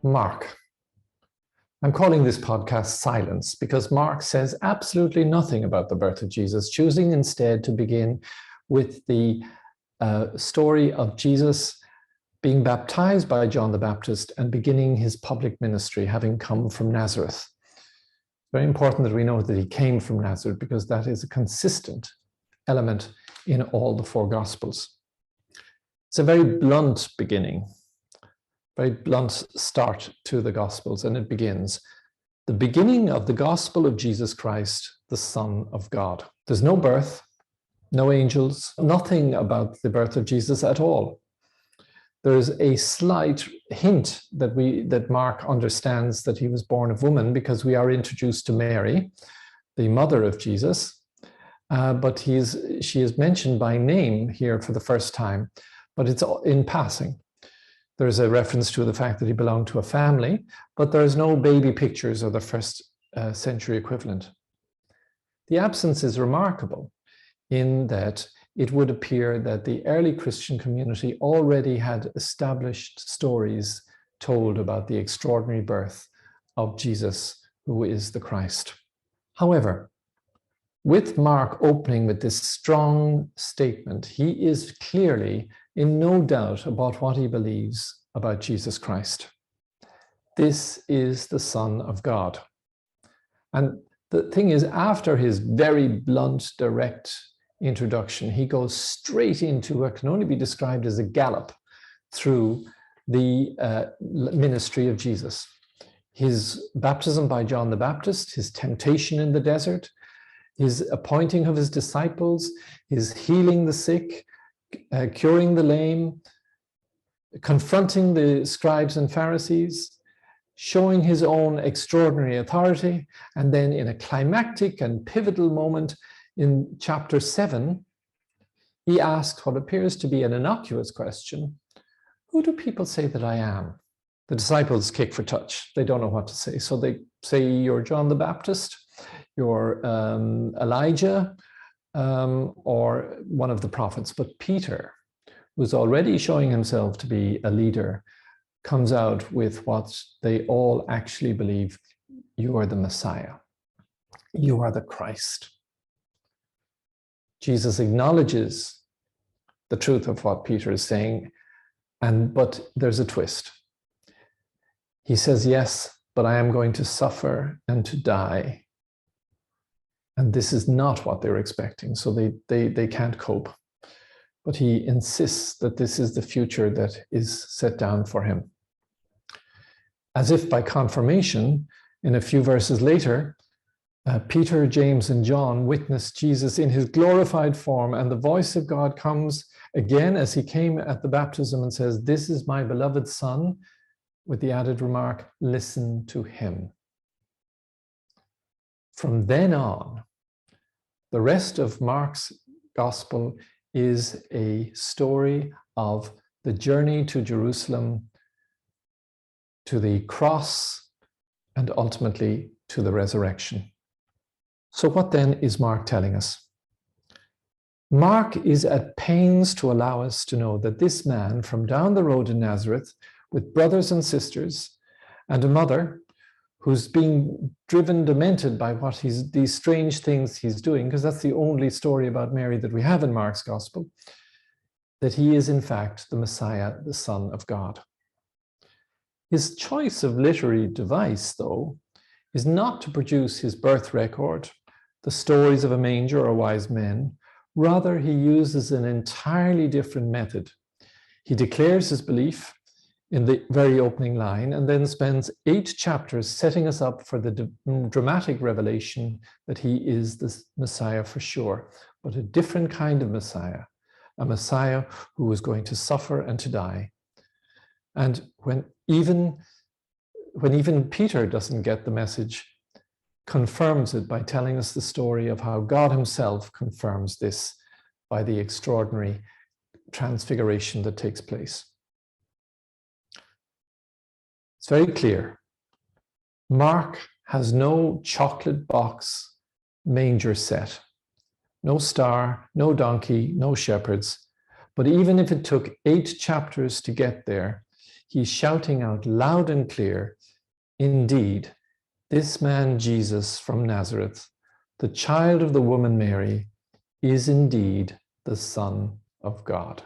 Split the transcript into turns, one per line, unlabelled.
Mark. I'm calling this podcast Silence because Mark says absolutely nothing about the birth of Jesus, choosing instead to begin with the story of Jesus being baptized by John the Baptist and beginning his public ministry, having come from Nazareth. Very important that we know that he came from Nazareth because that is a consistent element in all the four Gospels. It's a very blunt beginning, very blunt start to the Gospels, and it begins, the beginning of the Gospel of Jesus Christ, the Son of God. There's no birth, no angels, nothing about the birth of Jesus at all. There's a slight hint that Mark understands that he was born of woman because we are introduced to Mary, the mother of Jesus, but she is mentioned by name here for the first time, but it's in passing. There's a reference to the fact that he belonged to a family, but there's no baby pictures of the first century equivalent. The absence is remarkable in that it would appear that the early Christian community already had established stories told about the extraordinary birth of Jesus, who is the Christ. However, with Mark opening with this strong statement, he is clearly in no doubt about what he believes about Jesus Christ. This is the Son of God. And the thing is, after his very blunt, direct introduction, he goes straight into what can only be described as a gallop through the ministry of Jesus. His baptism by John the Baptist, his temptation in the desert, his appointing of his disciples, his healing the sick, curing the lame, confronting the scribes and Pharisees, showing his own extraordinary authority, and then in a climactic and pivotal moment in chapter 7, he asks what appears to be an innocuous question: who do people say that I am? The disciples kick for touch. They don't know what to say. So they say, you're John the Baptist, you're Elijah, or one of the prophets. But Peter, who's already showing himself to be a leader, comes out with what they all actually believe: you are the Messiah. You are the Christ. Jesus acknowledges the truth of what Peter is saying, but there's a twist. He says, yes, but I am going to suffer and to die. And this is not what they're expecting, so they can't cope. But he insists that this is the future that is set down for him. As if by confirmation, in a few verses later, Peter, James, and John witness Jesus in his glorified form, and the voice of God comes again as he came at the baptism and says, this is my beloved Son, with the added remark, listen to him. From then on, the rest of Mark's gospel is a story of the journey to Jerusalem, to the cross, and ultimately to the resurrection. So what then is Mark telling us? Mark is at pains to allow us to know that this man from down the road in Nazareth, with brothers and sisters and a mother who's being driven demented by these strange things he's doing, because that's the only story about Mary that we have in Mark's gospel, that he is in fact the Messiah, the Son of God. His choice of literary device, though, is not to produce his birth record, the stories of a manger or wise men. Rather, he uses an entirely different method. He declares his belief in the very opening line and then spends 8 chapters setting us up for the dramatic revelation that he is the Messiah for sure, but a different kind of Messiah, a Messiah who was going to suffer and to die. And when even Peter doesn't get the message, confirms it by telling us the story of how God himself confirms this by the extraordinary transfiguration that takes place. It's very clear. Mark has no chocolate box manger set, no star, no donkey, no shepherds. But even if it took 8 chapters to get there, he's shouting out loud and clear, indeed, this man Jesus from Nazareth, the child of the woman Mary, is indeed the Son of God.